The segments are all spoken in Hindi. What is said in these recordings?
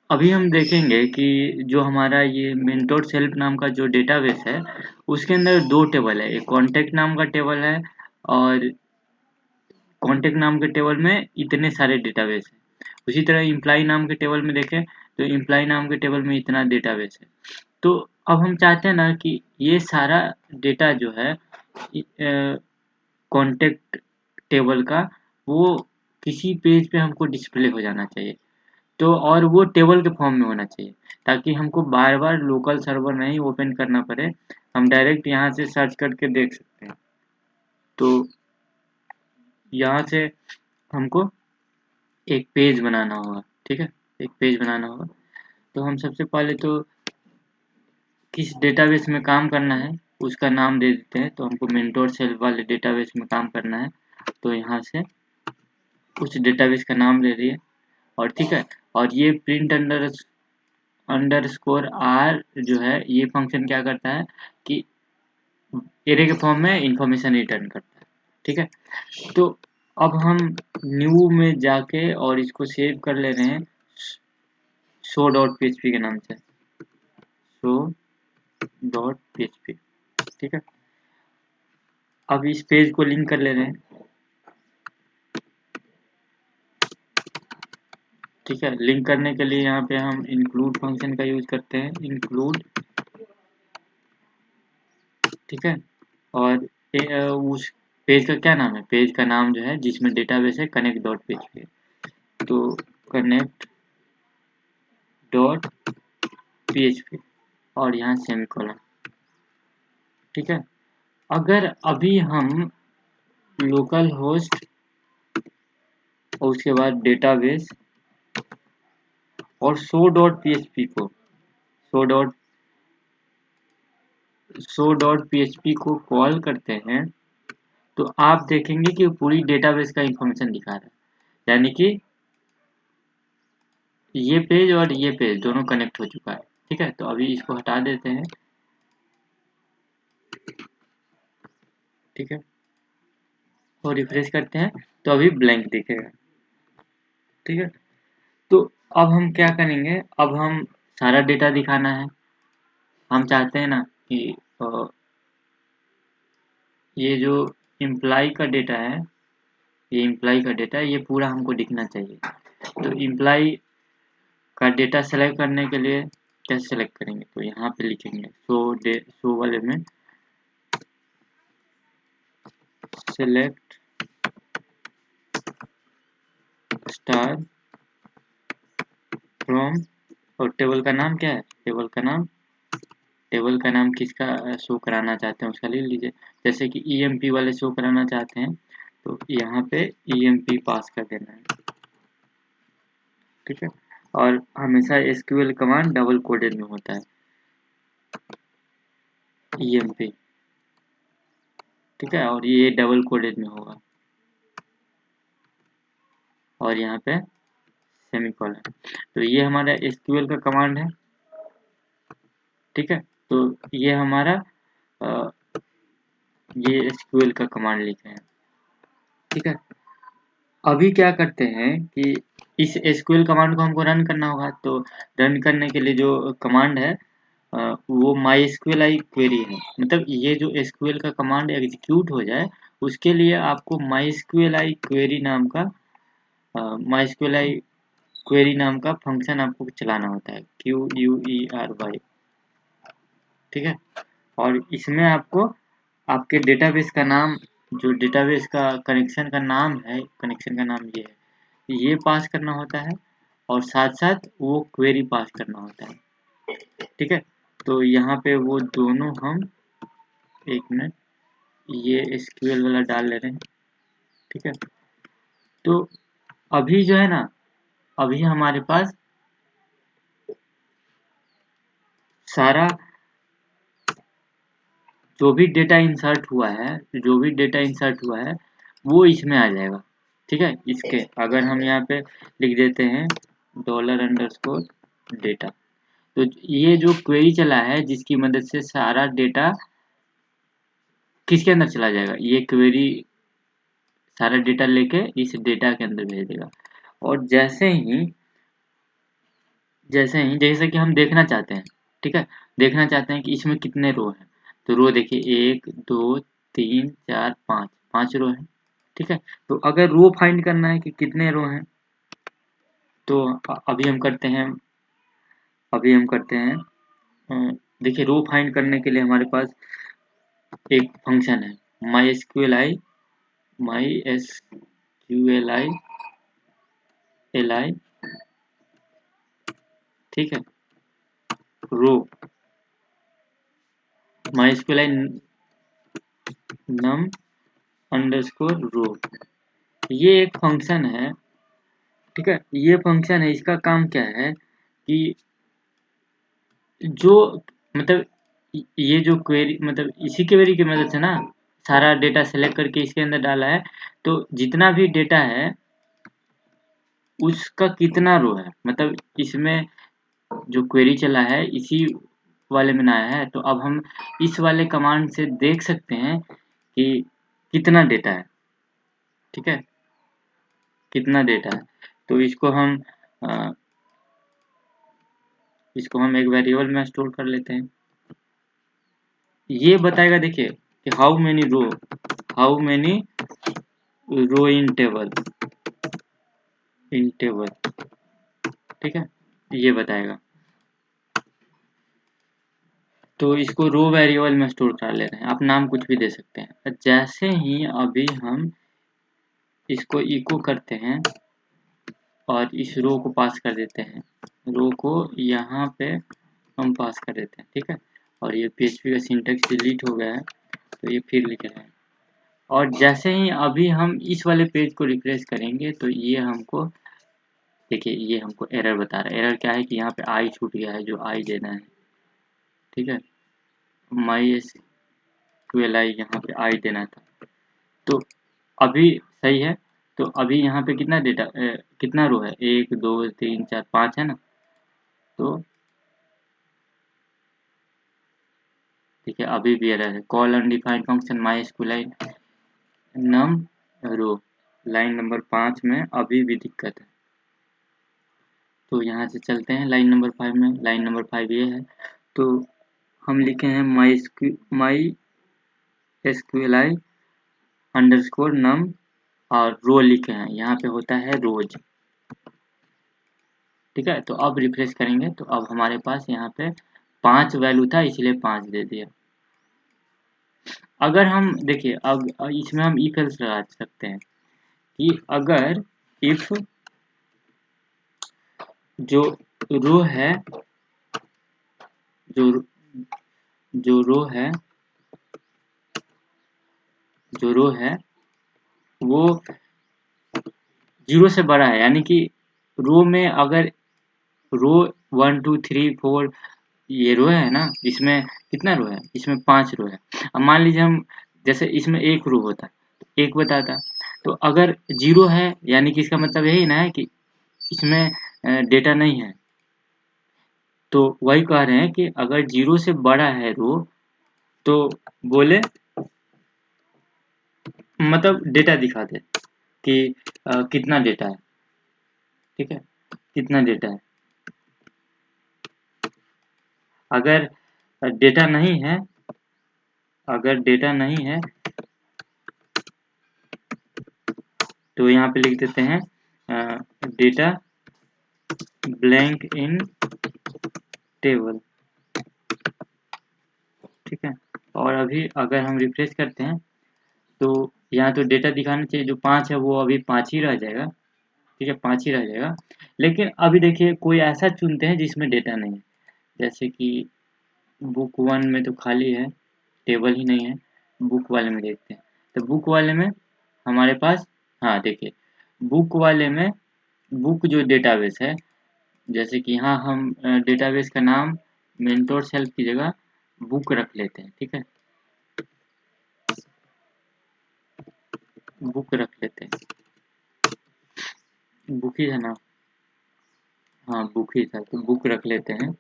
अभी हम देखेंगे कि जो हमारा ये मेंटोर सेल्फ नाम का जो डेटाबेस है, उसके अंदर 2 टेबल है। एक कॉन्टैक्ट नाम का टेबल है और कॉन्टैक्ट नाम के टेबल में इतने सारे डेटाबेस हैं। उसी तरह एम्प्लॉयी नाम के टेबल में देखें तो एम्प्लॉयी नाम के टेबल में इतना डेटाबेस है। तो अब हम चाहते हैं ना कि ये सारा डेटा जो है कॉन्टैक्ट टेबल का वो किसी पेज पे हमको डिस्प्ले हो जाना चाहिए। तो और वो टेबल के फॉर्म में होना चाहिए ताकि हमको बार-बार लोकल सर्वर नहीं ओपन करना पड़े। हम डायरेक्ट यहाँ से सर्च करके देख सकते हैं। तो यहाँ से हमको एक पेज बनाना होगा, ठीक है? एक पेज बनाना होगा। तो हम सबसे पहले तो किस डेटाबेस में काम करना है, उसका नाम दे देते हैं। तो हमको मेंटोर सेल्फ वाले डेटाबेस में काम करना है। तो यहाँ से उस डेटाबेस का नाम ले लिए और ठीक है? और ये प्रिंट अंडरस्कोर आर जो है, ये फंक्शन क्या करता है कि एरे के फॉर्म में इंफॉर्मेशन रिटर्न करता है, ठीक है? तो अब हम न्यू में जाके और इसको सेव कर ले रहे हैं show.php के नाम से show.php, ठीक है? अब इस पेज को लिंक कर ले रहे हैं, ठीक है? लिंक करने के लिए यहाँ पे हम इंक्लूड फंक्शन का यूज करते हैं, इंक्लूड, ठीक है? और उस पेज का क्या नाम है? पेज का नाम जो है जिसमें डेटाबेस है connect.php, तो connect.php और यहाँ सेमीकोलन, ठीक है? अगर अभी हम लोकल होस्ट और उसके बाद डेटाबेस और show.php को show.php को कॉल करते हैं तो आप देखेंगे कि पूरी डेटाबेस का इंफॉर्मेशन दिखा रहा है, यानी कि ये पेज और ये पेज दोनों कनेक्ट हो चुका है, ठीक है? तो अभी इसको हटा देते हैं, ठीक है? और रिफ्रेश करते हैं तो अभी ब्लैंक दिखेगा, ठीक है? तो अब हम क्या करेंगे, अब हम सारा डेटा दिखाना है। हम चाहते हैं ना कि ये जो एम्प्लॉय का डेटा है, ये एम्प्लॉय का डेटा है, ये पूरा हमको दिखना चाहिए। तो एम्प्लॉय का डेटा सेलेक्ट करने के लिए कैसे सेलेक्ट करेंगे, तो यहाँ पे लिखेंगे शो वाले में सेलेक्ट स्टार फ्रॉम, और टेबल का नाम क्या है, टेबल का नाम किसका शो कराना चाहते हैं उसका ले लीजिए। जैसे कि EMP वाले शो कराना चाहते हैं तो यहाँ पे EMP पास कर देना है, ठीक है? और हमेशा SQL कमांड डबल कोडेड में होता है, EMP, ठीक है? और ये डबल कोडेड में होगा और यहाँ पे सेमीकोलन। तो ये हमारा SQL का कमांड है, ठीक है? तो ये हमारा अ, ये SQL का कमांड लिखे हैं, ठीक है? अभी क्या करते हैं कि इस SQL कमांड को हमको रन करना होगा। तो रन करने के लिए जो कमांड है वो MySQLi क्वेरी है। मतलब ये जो SQL का कमांड एग्जीक्यूट हो जाए उसके लिए आपको MySQLi क्वेरी नाम का MySQLi क्वेरी नाम का फंक्शन आपको चलाना होता है, QUERY, ठीक है? और इसमें आपको आपके डेटाबेस का नाम, जो डेटाबेस का कनेक्शन का नाम है, कनेक्शन का नाम ये है, ये पास करना होता है और साथ-साथ वो क्वेरी पास करना होता है, ठीक है? तो यहाँ पे वो दोनों हम, एक मिनट, ये SQL वाला डाल ले रहे हैं, ठीक है? तो अभी जो है ना, अभी हमारे पास सारा जो भी डेटा इंसर्ट हुआ है, वो इसमें आ जाएगा, ठीक है? इसके अगर हम यहाँ पे लिख देते हैं $_डेटा, तो ये जो क्वेरी चला है जिसकी मदद से सारा डेटा किसके अंदर चला जाएगा, ये क्वेरी सारा डेटा लेके इस डेटा के अंदर भेज देगा। और जैसे ही जैसे कि हम देखना चाहते हैं, ठीक है, देखना चाहते हैं कि इसमें कितने रो हैं। तो रो देखिए 1 2 3 4 5, 5 रो हैं, ठीक है। तो अगर रो फाइंड करना है कि कितने रो हैं, तो अभी हम करते हैं देखिए रो फाइंड करने के लिए हमारे पास एक फंक्शन है mysqli, ठीक है, रो mysqli num अंडरस्कोर रो, ये एक फंक्शन है, ठीक है। ये फंक्शन है, इसका काम क्या है कि जो मतलब ये जो क्वेरी मतलब इसी क्वेरी की मदद से ना सारा डेटा सेलेक्ट करके इसके अंदर डाला है। तो जितना भी डेटा है उसका कितना रो है, मतलब इसमें जो क्वेरी चला है इसी वाले में ना आया है। तो अब हम इस वाले कमांड से देख सकते हैं कि कितना डेटा है, ठीक है, कितना डेटा है। तो अ, इसको हम एक वेरिएबल में स्टोर कर लेते हैं। ये बताएगा देखिए कि how many row in table, ठीक है, ये बताएगा। तो इसको रो वेरिएबल में स्टोर कर ले रहे हैं, आप नाम कुछ भी दे सकते हैं। जैसे ही अभी हम इसको इको करते हैं और इस रो को पास कर देते हैं, रो को यहाँ पे हम पास कर देते हैं, ठीक है। और ये PHP का सिंटैक्स डिलीट हो गया है, तो ये फिर लिख रहे हैं। और जैसे ही अभी हम इस वाले पेज को रिफ्रेश करेंगे तो ये हमको देखिए ये हमको एरर बता रहा है। एरर क्या है कि यहाँ पे आई छूट गया है, जो आई देना है, ठीक है, mysqli यहाँ पे आई देना था। तो अभी सही है। तो अभी यहाँ पे कितना रो है, 1 2 3 4 5 है ना। तो ठीक है, अभी भी एरर है, call undefined function mysqli num रो, लाइन नंबर 5 में अभी भी दिक्कत है। तो यहाँ से चलते हैं लाइन नंबर 5 में। लाइन नंबर 5 ये है। तो हम लिखे हैं mysqli अंडरस्कोर नम और रो लिखे हैं, यहाँ पे होता है रोज, ठीक है। तो अब रिफ्रेश करेंगे तो अब हमारे पास यहाँ पे 5 वैल्यू था, इसलिए 5 दे दिया। अगर हम देखिए अब इसमें हम इफ एल्स लगा सकते हैं कि अगर इफ जो रो है जो जो रो है जो रो है वो 0 से बड़ा है, यानी कि रो में अगर रो 1 2 3 4 ये रो है ना, इसमें कितना रो है, इसमें 5 रो है। अब मान लीजिए हम जैसे इसमें एक रो होता तो एक बताता। तो अगर 0 है यानी कि इसका मतलब यही ना है कि इसमें डेटा नहीं है। तो वही कह रहे हैं कि अगर 0 से बड़ा है रो तो बोले मतलब डेटा दिखा दे कि कितना डेटा है, ठीक है, कितना डेटा है। अगर डेटा नहीं है अगर डेटा नहीं है तो यहाँ पे लिख देते हैं डेटा ब्लैंक इन टेबल, ठीक है। और अभी अगर हम रिफ्रेश करते हैं तो यहाँ तो डेटा दिखाना चाहिए, जो 5 है वो अभी 5 ही रह जाएगा, ठीक है, 5 ही रह जाएगा। लेकिन अभी देखिए कोई ऐसा चुनते हैं जिसमें डेटा नहीं है, जैसे कि बुक 1 में तो खाली है, टेबल ही नहीं है। बुक वाले में देखते हैं। तो बुक वाले में हमारे पास, हाँ देखिए, बुक वाले में बुक जो डेटाबेस है, जैसे कि यहाँ हम डेटाबेस का नाम मेंटोर सेल्फ की जगह बुक रख लेते हैं, ठीक है, बुक रख लेते हैं। बुक ही है ना, हाँ बुक ही था, तो बुक रख लेते हैं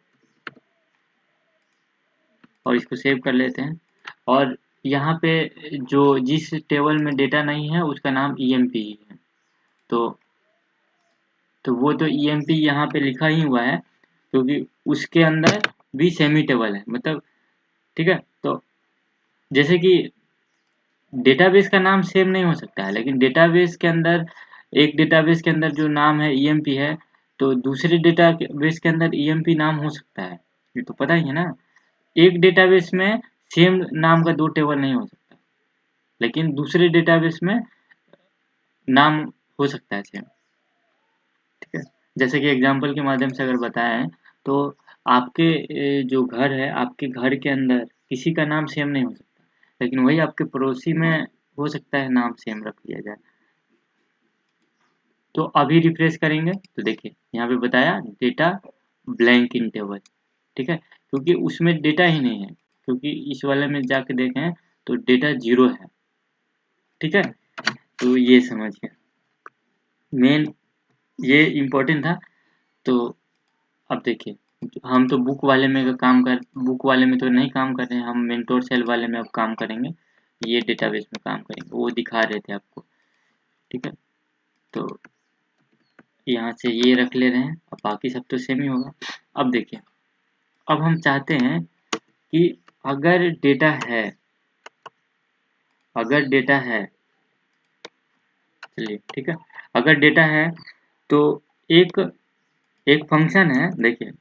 और इसको सेव कर लेते हैं। और यहाँ पे जो जिस टेबल में डेटा नहीं है उसका नाम EMP ही है। तो वो तो EMP यहाँ पे लिखा ही हुआ है। क्योंकि उसके अंदर भी सेमी टेबल है, मतलब ठीक है। तो जैसे कि डेटाबेस का नाम सेम नहीं हो सकता है, लेकिन डेटाबेस के अंदर एक डेटाबेस के अंदर जो नाम है ईएमपी है, तो दूसरे डेटाबेस के अंदर ईएमपी नाम हो सकता है, ये तो पता ही है ना। एक डेटाबेस में सेम नाम का 2 टेबल नहीं हो सकता, लेकिन दूसरे डेटाबेस में नाम हो सकता है सेम, ठीक है। जैसे कि एग्जांपल के माध्यम से अगर बताएं, तो आपके जो घर है, आपके घर के अंदर किसी का नाम सेम नहीं हो सकता, लेकिन वही आपके पड़ोसी में हो सकता है नाम सेम रख लिया जाए। तो अभी रिफ्रेश करेंगे तो देखिए यहाँ पे बताया डेटा ब्लैंक इन टेबल, ठीक है, क्योंकि उसमें डेटा ही नहीं है, क्योंकि इस वाले में जाके देखें तो डेटा 0 है, ठीक है। तो ये समझिए मेन, ये इम्पोर्टेंट था। तो अब देखिए, हम तो बुक वाले में तो नहीं काम कर रहे हैं, हम मेंटोर सेल वाले में अब काम करेंगे, ये डेटाबेस में काम करेंगे, वो दिखा रहे थे आपको, ठीक है। तो यहाँ से ये रख ले रहे हैं, अब बाकी सब तो सेम ही होगा। अब देखिए, अब हम चाहते हैं कि अगर डेटा है, अगर डेटा है, चलिए ठीक है, अगर डेटा है तो एक एक फंक्शन है, देखिए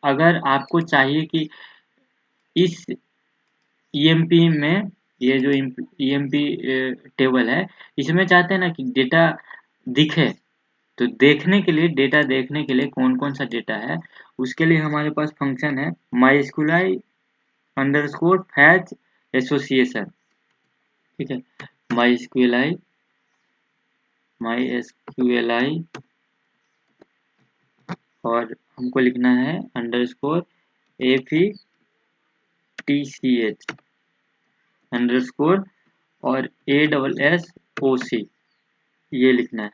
अगर आपको चाहिए कि इस ईएमपी में, ये जो ईएमपी टेबल है, इसमें चाहते हैं ना कि डेटा दिखे, तो देखने के लिए, डेटा देखने के लिए कौन कौन सा डेटा है, उसके लिए हमारे पास फंक्शन है mysqli अंडरस्कोर फैच एसोसिएशन, ठीक है। mysqli और हमको लिखना है अंडरस्कोर FETCH अंडरस्कोर और ASSOC, ये लिखना है,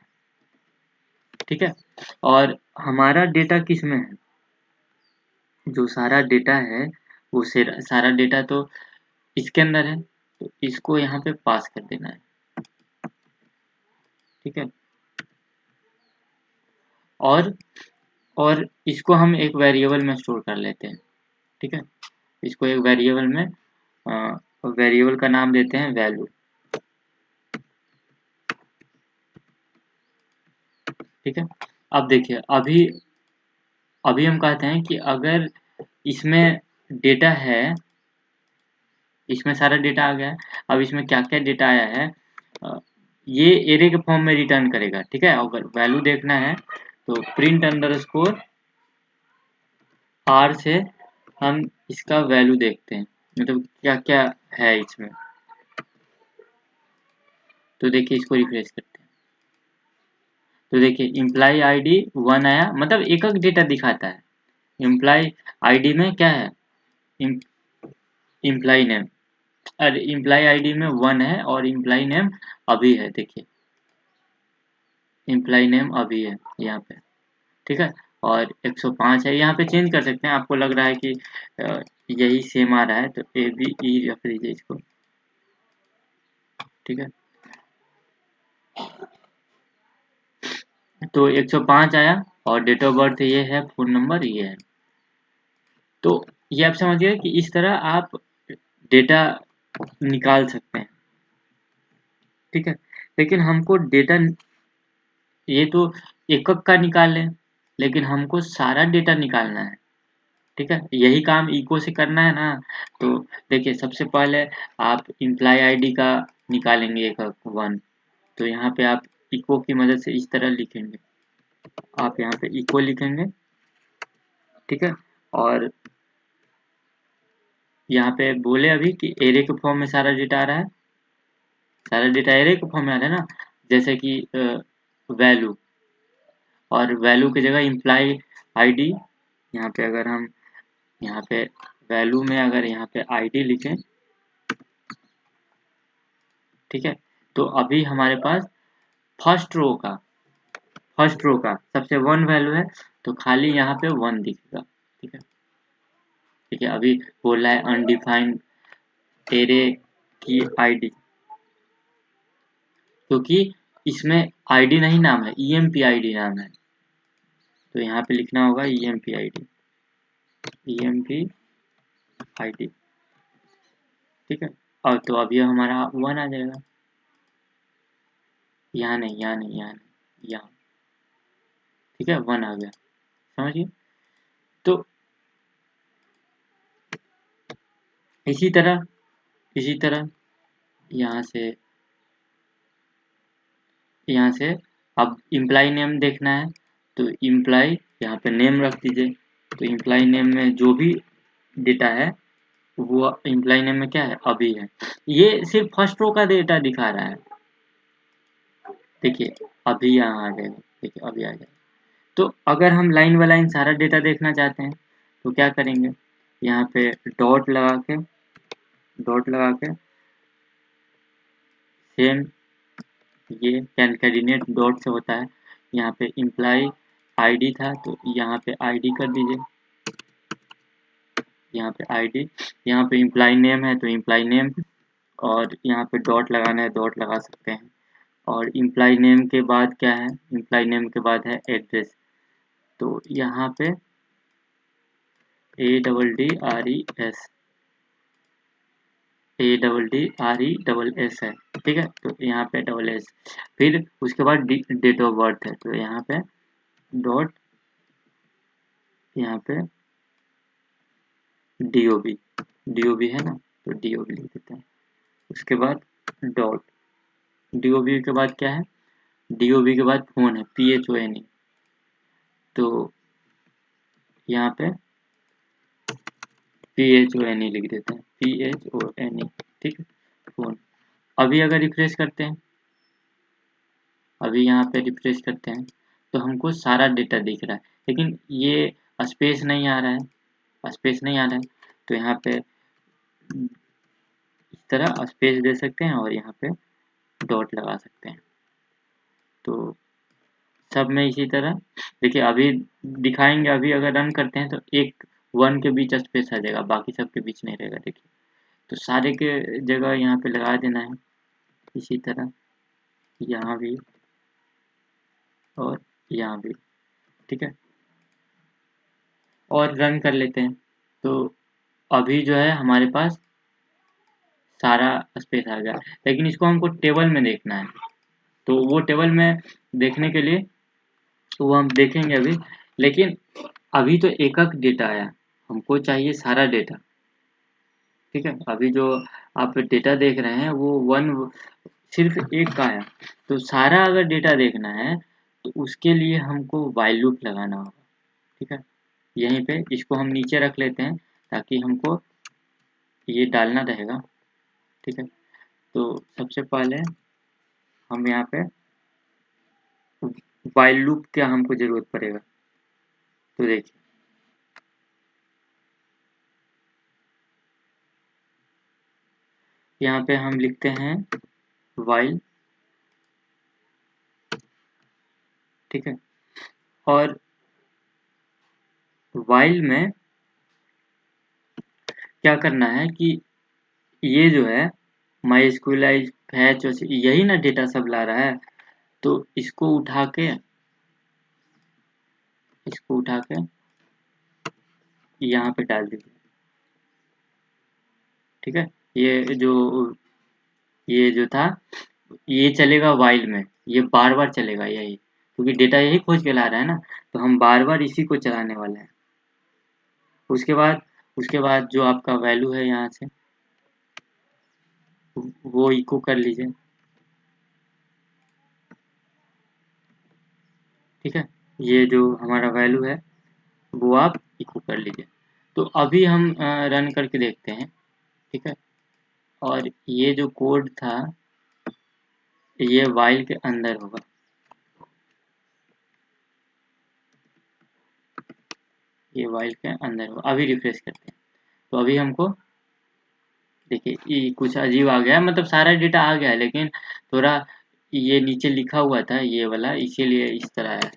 ठीक है। और हमारा डेटा किस में है, जो सारा डेटा है वो सारा डेटा तो इसके अंदर है, तो इसको यहाँ पे पास कर देना है, ठीक है। और और इसको हम एक वेरिएबल में स्टोर कर लेते हैं, ठीक है। इसको एक वेरिएबल में, वेरिएबल का नाम देते हैं वैल्यू, ठीक है। अब देखिए, अभी अभी हम कहते हैं कि अगर इसमें डेटा है, इसमें सारा डेटा आ गया है, अब इसमें क्या क्या डेटा आया है, अ, ये एरे के फॉर्म में रिटर्न करेगा, ठीक है। अगर वैल्यू देखना है तो प्रिंट अंडरस्कोर आर से हम इसका वैल्यू देखते हैं, मतलब क्या क्या है इसमें। तो देखिए इसको रिफ्रेश करते हैं, तो देखिए इम्प्लाई आईडी 1 आया, मतलब एक एक डेटा दिखाता है। इम्प्लाई आईडी में क्या है, इम्प्लाई नेम, अरे इम्प्लाई आईडी में 1 है और इम्प्लाई नेम अभी है, देखिए इम्प्लाई नेम अभी है यहाँ पे, ठीक है। और 105 है, यहाँ पे चेंज कर सकते हैं, आपको लग रहा है कि यही सेम आ रहा है तो ABE रख लीजिए इसको, ठीक है। तो 105 आया और डेट ऑफ बर्थ ये है, फोन नंबर ये है। तो ये आप समझिए कि इस तरह आप डेटा निकाल सकते हैं, ठीक है। लेकिन हमको डेटा, ये तो एकक का निकाल लें, लेकिन हमको सारा डेटा निकालना है, ठीक है। यही काम इको से करना है ना। तो देखिए सबसे पहले आप इम्प्लाई आईडी का निकालेंगे एकक 1, तो यहाँ पे आप इको की मदद से इस तरह लिखेंगे, आप यहाँ पे इको लिखेंगे, ठीक है। और यहाँ पे बोले अभी कि एरे के फॉर्म में सारा डेटा आ रहा है, सारा डेटा एरे के फॉर्म में आ रहा है ना, जैसे कि वैल्यू, और वैल्यू की जगह इम्प्लाई आईडी, यहाँ पे अगर हम यहाँ पे वैल्यू में अगर यहाँ पे आईडी लिखें, ठीक है, तो अभी हमारे पास फर्स्ट रो का सबसे 1 वैल्यू है, तो खाली यहाँ पे 1 दिखेगा, ठीक है। ठीक है, अभी बोल रहा है अनडिफाइंड एरे की आईडी, क्योंकि इसमें आईडी नहीं नाम है, ईएमपी आईडी नाम है, तो यहाँ पे लिखना होगा ईएमपी आईडी, EMP ID, ठीक है। और तो अब ये हमारा 1 आ जाएगा, यहाँ नहीं, यहाँ नहीं, यहाँ नहीं, यहाँ, ठीक है, 1 आ गया, समझिए। तो इसी तरह यहाँ से अब इम्प्लाई नेम देखना है, तो इम्प्लाई यहाँ पे नेम रख दीजिए। तो इम्प्लाई नेम में जो भी डेटा है वो इम्प्लाई नेम में क्या है, अभी है। ये सिर्फ फर्स्ट रो का डेटा दिखा रहा है, देखिए अभी यहाँ आ जाएगा, देखिए अभी आ जाएगा। तो अगर हम लाइन बाय लाइन सारा डेटा देखना चाहते हैं तो क्या करेंगे, यहाँ पे डॉट लगा के सेम, ये कैनकेडिनेट डॉट से होता है। यहाँ पे इम्प्लाई आईडी था तो यहाँ पे आईडी कर दीजिए, यहाँ पे आईडी, यहाँ पे इम्प्लाई नेम है तो इम्प्लाई नेम, और यहाँ पे डॉट लगाना है डॉट लगा सकते हैं। और इम्प्लाई नेम के बाद क्या है, इम्प्लाई नेम के बाद है एड्रेस, तो यहाँ पे ADDRES है, ठीक है। तो यहाँ पे डबल एस, फिर उसके बाद डेट ऑफ बर्थ है, तो यहाँ पे डॉट, यहाँ पे DOB है ना, तो DOB लिख देते हैं। उसके बाद डॉट, DOB के बाद क्या है, DOB के बाद फोन है, PHONE, तो यहाँ पे PHONE लिख देते हैं, PHONE, ठीक है, फोन। अभी अगर रिफ्रेश करते हैं, अभी यहाँ पे रिफ्रेश करते हैं तो हमको सारा डेटा दिख रहा है, लेकिन ये स्पेस नहीं आ रहा है, तो यहाँ पे इस तरह स्पेस दे सकते हैं और यहाँ पे डॉट लगा सकते हैं। तो सब में इसी तरह देखिए, अभी दिखाएंगे, अभी अगर रन करते हैं तो एक 1 के बीच स्पेस आ जाएगा, बाकी सब के बीच नहीं रहेगा, देखिए। तो सारे के जगह यहाँ पे लगा देना है, इसी तरह यहाँ भी और यहाँ भी, ठीक है। और रन कर लेते हैं, तो अभी जो है हमारे पास सारा स्पेस आ गया, लेकिन इसको हमको टेबल में देखना है। तो वो टेबल में देखने के लिए वो हम देखेंगे अभी, लेकिन अभी तो एकक डेटा आया, हमको चाहिए सारा डेटा, ठीक है। अभी जो आप डेटा देख रहे हैं वो सिर्फ एक का है, तो सारा अगर डेटा देखना है तो उसके लिए हमको व्हाइल लूप लगाना होगा, ठीक है। यहीं पे इसको हम नीचे रख लेते हैं ताकि हमको ये डालना रहेगा, ठीक है। तो सबसे पहले हम यहाँ पे व्हाइल लूप क्या हमको जरूरत पड़ेगा, तो देखिए यहाँ पे हम लिखते हैं व्हाइल, ठीक है। और व्हाइल में क्या करना है कि ये जो है MySQLite फैच यही ना डेटा सब ला रहा है, तो इसको उठा के यहाँ पे डाल दीजिए, ठीक है। ये जो था ये चलेगा व्हाइल में, ये बार बार चलेगा यही, क्योंकि डेटा यही खोज के ला रहा है ना, तो हम बार बार इसी को चलाने वाले हैं। उसके बाद जो आपका वैल्यू है यहाँ से वो इको कर लीजिए, ठीक है। ये जो हमारा वैल्यू है वो आप इको कर लीजिए। तो अभी हम रन करके देखते हैं, ठीक है। और ये जो कोड था ये व्हाइल के अंदर होगा, ये व्हाइल के अंदर होगा। अभी रिफ्रेश करते हैं तो अभी हमको देखिए ये कुछ अजीब आ गया है, मतलब सारा डेटा आ गया है लेकिन थोड़ा ये नीचे लिखा हुआ था ये वाला, इसीलिए इस तरह आया है,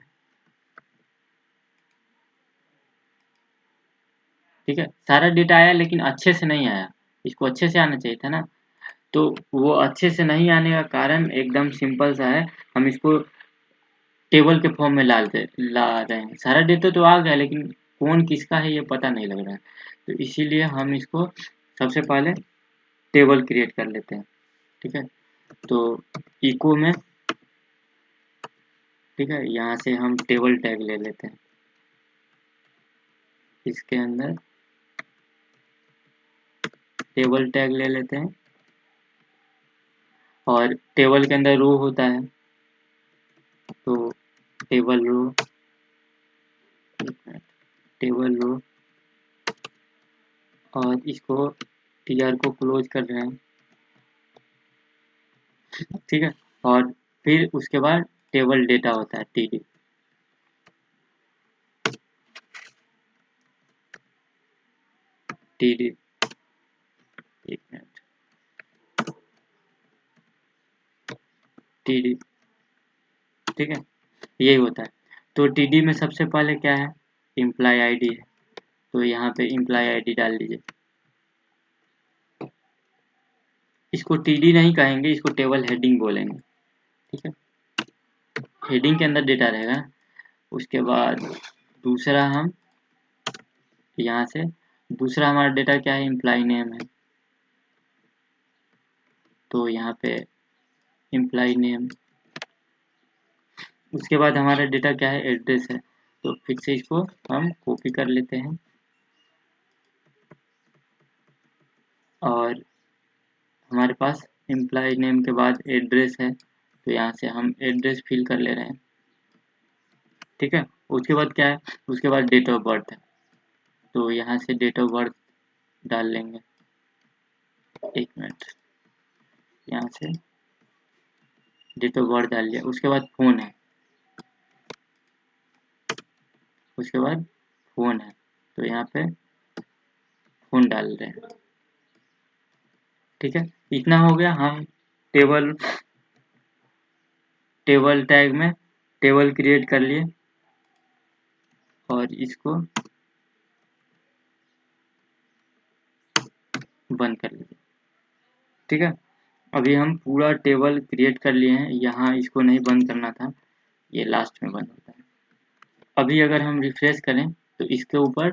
ठीक है। सारा डेटा आया लेकिन अच्छे से नहीं आया, इसको अच्छे से आना चाहिए था ना। तो वो अच्छे से नहीं आने का कारण एकदम सिंपल सा है, हम इसको टेबल के फॉर्म में ला रहे हैं। सारा डेटा तो आ गया लेकिन फ़ोन किसका है ये पता नहीं लग रहा है। तो इसीलिए हम इसको सबसे पहले टेबल क्रिएट कर लेते हैं, ठीक है। तो इको में, ठीक है, यहाँ से हम टेबल टैग ले लेते हैं, इसके अंदर टेबल टैग ले लेते हैं और टेबल के अंदर रो होता है, तो टेबल रो, टेबल रो, और इसको टीआर को क्लोज कर रहे हैं, ठीक है। और फिर उसके बाद टेबल डेटा होता है टीडी, टीडी, एक मिनट, टीडी, ठीक है, यही होता है। तो टीडी में सबसे पहले क्या है, एम्प्लॉय आईडी है, तो यहाँ पे एम्प्लॉय आईडी डाल दीजिए। इसको टीडी नहीं कहेंगे, इसको टेबल हेडिंग बोलेंगे, ठीक है। हेडिंग के अंदर डेटा रहेगा। उसके बाद दूसरा हम यहाँ से, दूसरा हमारा डेटा क्या है, एम्प्लॉय नेम है, तो यहाँ पे एम्प्लॉय नेम। उसके बाद हमारा डेटा क्या है, एड्रेस है, तो फिर से इसको हम कॉपी कर लेते हैं और हमारे पास एम्प्लॉय नेम के बाद एड्रेस है, तो यहाँ से हम एड्रेस फिल कर ले रहे हैं, ठीक है। उसके बाद क्या है, उसके बाद डेट ऑफ बर्थ है, तो यहाँ से डेट ऑफ बर्थ डाल लेंगे, एक मिनट, यहाँ से डेट ऑफ बर्थ डाल लिया। उसके बाद फ़ोन है, उसके बाद फ़ोन है, तो यहाँ पे फ़ोन डाल रहे हैं, ठीक है। इतना हो गया। हम टेबल टेबल टैग में टेबल क्रिएट कर लिए और इसको बंद कर लीजिए, ठीक है। अभी हम पूरा टेबल क्रिएट कर लिए हैं, यहाँ इसको नहीं बंद करना था, ये लास्ट में बंद होता है। अभी अगर हम रिफ्रेश करें तो इसके ऊपर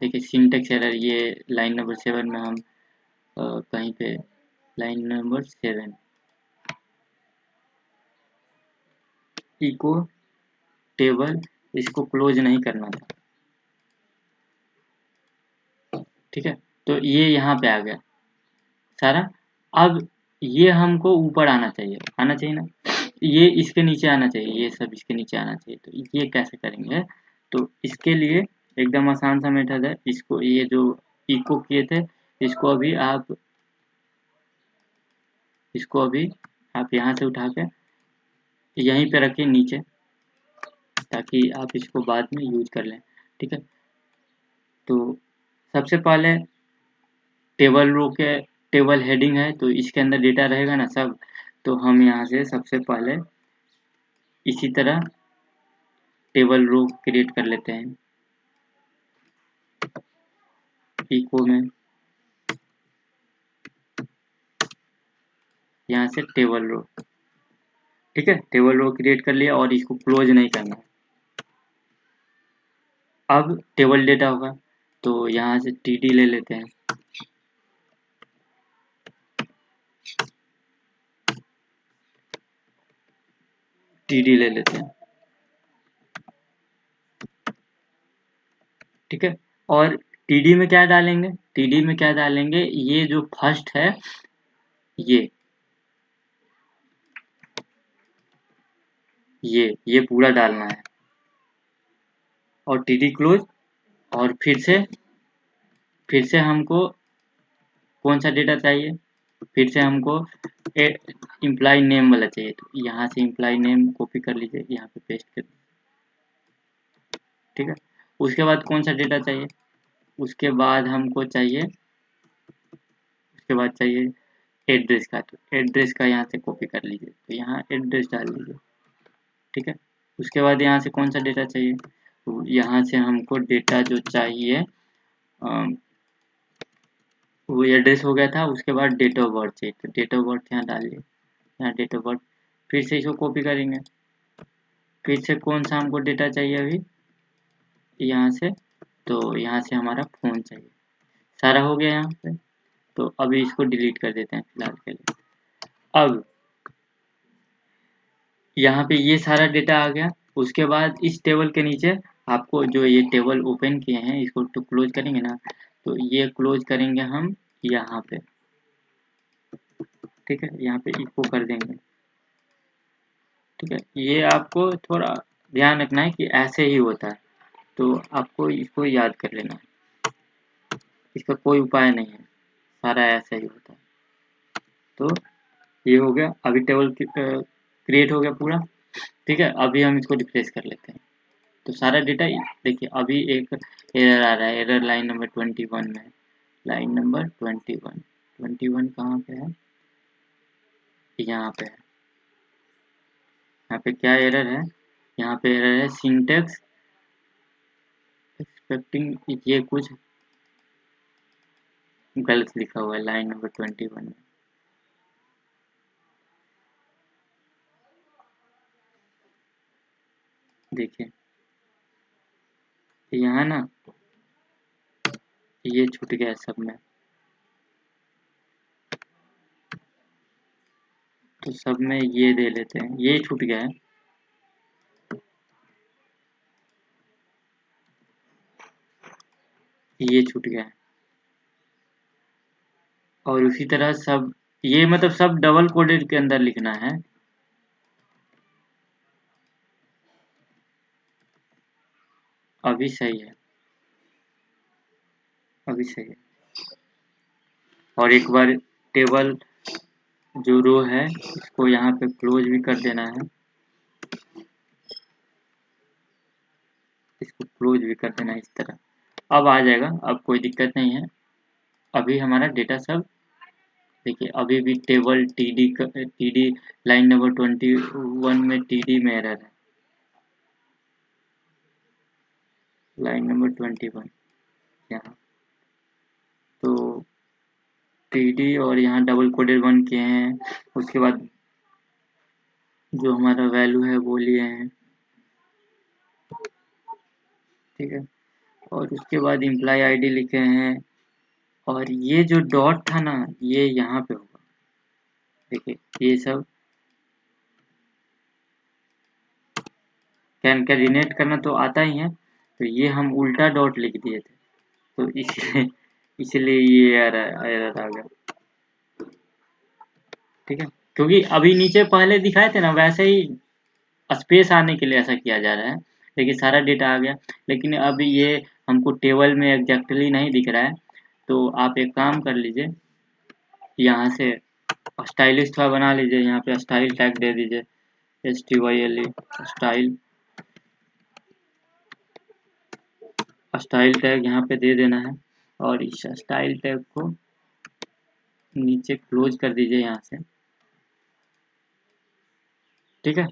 देखिए सिंटेक्स एरर, ये लाइन नंबर 7 में हम कहीं पे लाइन नंबर 7 इको टेबल, इसको क्लोज नहीं करना था, ठीक है। तो ये यहाँ पे आ गया सारा। अब ये हमको ऊपर आना चाहिए, आना चाहिए ना, ये इसके नीचे आना चाहिए, ये सब इसके नीचे आना चाहिए। तो ये कैसे करेंगे, तो इसके लिए एकदम आसान सा मेथड है। इसको, ये जो इको किए थे, इसको अभी आप यहाँ से उठा के यहीं पे रखिए नीचे, ताकि आप इसको बाद में यूज कर लें, ठीक है। तो सबसे पहले टेबल रो के टेबल हेडिंग है, तो इसके अंदर डेटा रहेगा ना सब, तो हम यहाँ से सबसे पहले इसी तरह टेबल रो क्रिएट कर लेते हैं, इको में यहाँ से टेबल रो, ठीक है। टेबल रो क्रिएट कर लिया और इसको क्लोज नहीं करना। अब टेबल डेटा होगा, तो यहाँ से टीडी ले लेते हैं, टीडी ले लेते हैं, ठीक है। और टीडी में क्या डालेंगे, टीडी में क्या डालेंगे, ये जो फर्स्ट है ये पूरा डालना है, और टीडी क्लोज। और फिर से हमको कौन सा डेटा चाहिए, फिर से हमको इम्प्लॉय नेम वाला चाहिए, तो यहाँ से इम्प्लॉय नेम कॉपी कर लीजिए, यहाँ पे पेस्ट कर दीजिए, ठीक है। उसके बाद कौन सा डेटा चाहिए, उसके बाद हमको चाहिए, उसके बाद चाहिए एड्रेस का, तो एड्रेस का यहाँ से कॉपी कर लीजिए, तो यहाँ एड्रेस डाल लीजिए, ठीक है। उसके बाद यहाँ से कौन सा डेटा चाहिए, तो यहाँ से हमको डेटा जो चाहिए, वो एड्रेस हो गया था। उसके बाद डेट ऑफ बर्थ चाहिए, तो डेट ऑफ बर्थ यहाँ डालिए, यहाँ डेट ऑफ बर्थ, फिर से इसको कॉपी करेंगे। फिर से कौन सा हमको डेटा चाहिए, अभी यहाँ से, तो यहाँ से हमारा फ़ोन चाहिए। सारा हो गया यहाँ पे, तो अभी इसको डिलीट कर देते हैं फिलहाल के लिए। अब यहाँ पे ये सारा डेटा आ गया। उसके बाद इस टेबल के नीचे आपको जो ये टेबल ओपन किए हैं इसको तो क्लोज करेंगे ना, तो ये क्लोज करेंगे हम यहाँ पे, ठीक है, यहाँ पे इको कर देंगे, ठीक है। ये आपको थोड़ा ध्यान रखना है कि ऐसे ही होता है, तो आपको इसको याद कर लेना है, इसका कोई उपाय नहीं है, सारा ऐसा ही होता है। तो ये हो गया, अभी टेबल क्रिएट हो गया पूरा, ठीक है। अभी हम इसको रिफ्रेश कर लेते हैं, तो सारा डेटा देखिए अभी एक एरर आ रहा है, एरर लाइन नंबर 21 में, लाइन नंबर 21 कहाँ पे है, यहाँ पे है। यहाँ पे क्या एरर है, यहाँ पे एरर है सिंटेक्स एक्सपेक्टिंग, ये कुछ गलत लिखा हुआ है लाइन नंबर 21 में। देखिए यहाँ ना ये छूट गया सब में, तो सब में ये दे लेते हैं, ये छूट गया है, ये छूट गया है। और उसी तरह सब, ये मतलब सब डबल कोडेड के अंदर लिखना है। अभी सही है, अभी सही है। और एक बार टेबल जो रो है इसको यहाँ पे क्लोज भी कर देना है, इसको क्लोज भी कर देना है इस तरह। अब आ जाएगा, अब कोई दिक्कत नहीं है। अभी हमारा डेटा सब देखिए, अभी भी टेबल टीडी लाइन नंबर 21 में टीडी में एरर है, लाइन नंबर 21 यहाँ, तो टीडी और यहाँ डबल कोडेड 1 किए हैं। उसके बाद जो हमारा वैल्यू है वो लिए हैं, ठीक है। और उसके बाद इम्प्लाई आईडी लिखे हैं, और ये जो डॉट था ना ये यहाँ पे होगा। देखिए ये सब कैनकैटिनेट करना तो आता ही है, तो ये हम उल्टा डॉट लिख दिए थे, तो इसलिए इसलिए ये एरर आ गया, ठीक है। क्योंकि अभी नीचे पहले दिखाए थे ना वैसे ही स्पेस आने के लिए ऐसा किया जा रहा है। देखिए सारा डेटा आ गया, लेकिन अब ये हमको टेबल में एग्जैक्टली नहीं दिख रहा है, तो आप एक काम कर लीजिए, यहाँ से स्टाइलिश थोड़ा बना लीजिए, यहाँ पे स्टाइल टैग दे दीजिए, STYLE स्टाइल, स्टाइल टैग यहाँ पे दे देना है। और इस स्टाइल टैग को नीचे क्लोज कर दीजिए यहाँ से, ठीक है।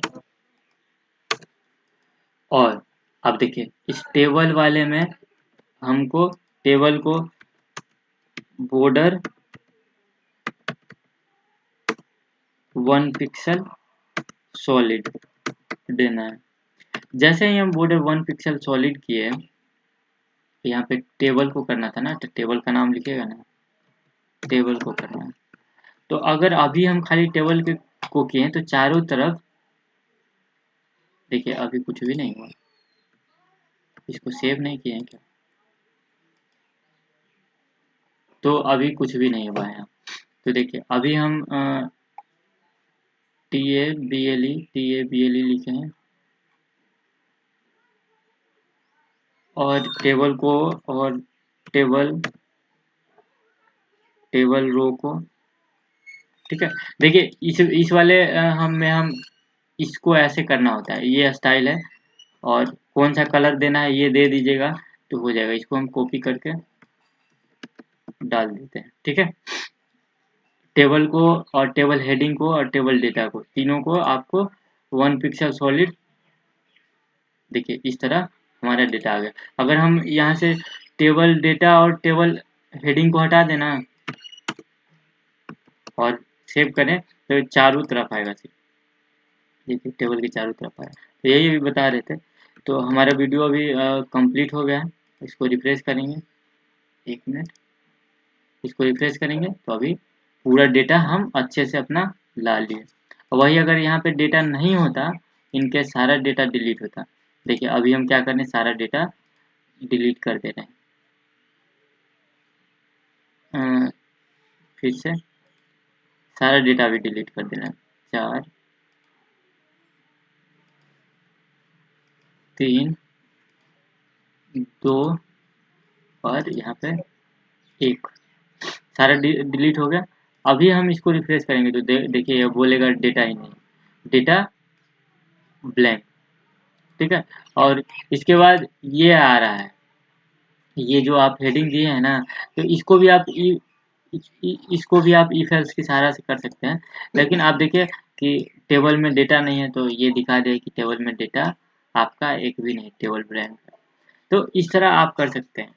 और अब देखिए इस टेबल वाले में हमको टेबल को बॉर्डर 1 पिक्सल सॉलिड देना है। जैसे ही हम बॉर्डर 1 पिक्सल सॉलिड किए, यहाँ पे टेबल को करना था ना, तो टेबल का नाम लिखिएगा ना, टेबल को करना है। तो अगर अभी हम खाली टेबल के को किए तो चारों तरफ देखिए अभी कुछ भी नहीं हुआ, इसको सेव नहीं किए हैं क्या, तो अभी कुछ भी नहीं हुआ है। तो देखिए अभी हम TA BLE लिखे हैं, और टेबल को, और टेबल टेबल रो को, ठीक है। देखिए इस वाले हम इसको ऐसे करना होता है, ये स्टाइल है, और कौन सा कलर देना है ये दे दीजिएगा तो हो जाएगा। इसको हम कॉपी करके डाल देते हैं, ठीक है। टेबल को और टेबल हेडिंग को और टेबल डेटा को, तीनों को आपको 1 पिक्सल सॉलिड, देखिए इस तरह हमारा डेटा आ गया। अगर हम यहाँ से टेबल डेटा और टेबल हेडिंग को हटा देना और सेव करें तो चारों तरफ आएगा, देखिए टेबल के चारों तरफ आया। तो यही भी बता रहे थे तो हमारा वीडियो अभी कंप्लीट हो गया है। इसको रिफ्रेश करेंगे, 1 मिनट, इसको रिफ्रेश करेंगे तो अभी पूरा डेटा हम अच्छे से अपना ला लिए। वही अगर यहाँ पे डेटा नहीं होता, इनके सारा डेटा डिलीट होता। देखिए अभी हम क्या कर रहे हैं, सारा डेटा डिलीट कर दे रहे हैं। फिर से सारा डेटा भी डिलीट कर देना है। 4 3 2 और यहाँ पे 1 सारा डिलीट हो गया। अभी हम इसको रिफ्रेश करेंगे तो देखिए ये बोलेगा डेटा ही नहीं, डेटा ब्लैंक। ठीक है, और इसके बाद ये आ रहा है, ये जो आप हेडिंग दिए हैं ना, तो इसको भी आप इसको भी आप इफ एल्स की सहारा से कर सकते हैं। लेकिन आप देखिए कि टेबल में डेटा नहीं है तो ये दिखा दे कि टेबल में डेटा आपका एक भी नहीं, टेबल ब्लैंक है। तो इस तरह आप कर सकते हैं,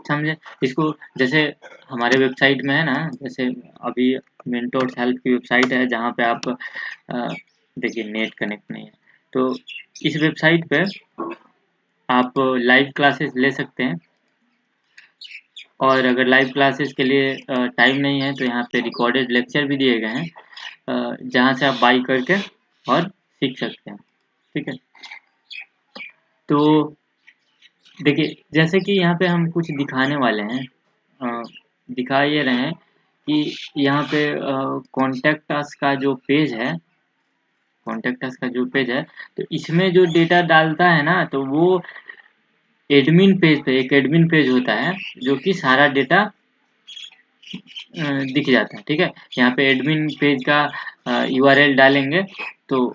समझे इसको। जैसे हमारे वेबसाइट में है ना, जैसे अभी मेंटोर्स हेल्प की वेबसाइट है जहाँ पे आप देखिए नेट कनेक्ट नहीं है, तो इस वेबसाइट पे आप लाइव क्लासेस ले सकते हैं। और अगर लाइव क्लासेस के लिए टाइम नहीं है तो यहाँ पे रिकॉर्डेड लेक्चर भी दिए गए हैं, जहाँ से आप बाई करके और सीख सकते हैं। ठीक है, तो देखिए जैसे कि यहाँ पे हम कुछ दिखाने वाले हैं, दिखा ये रहे हैं कि यहाँ पे कॉन्टेक्ट अस का जो पेज है, कॉन्टेक्ट अस का जो पेज है, तो इसमें जो डेटा डालता है ना, तो वो एडमिन पेज पे, एक एडमिन पेज होता है जो कि सारा डेटा दिख जाता है। ठीक है, यहाँ पे एडमिन पेज का यूआरएल डालेंगे तो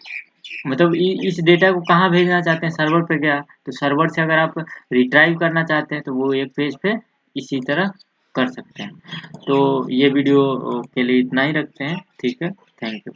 मतलब इस डेटा को कहाँ भेजना चाहते हैं, सर्वर पे गया, तो सर्वर से अगर आप रिट्राइव करना चाहते हैं तो वो एक पेज पे इसी तरह कर सकते हैं। तो ये वीडियो के लिए इतना ही रखते हैं। ठीक है, थैंक यू।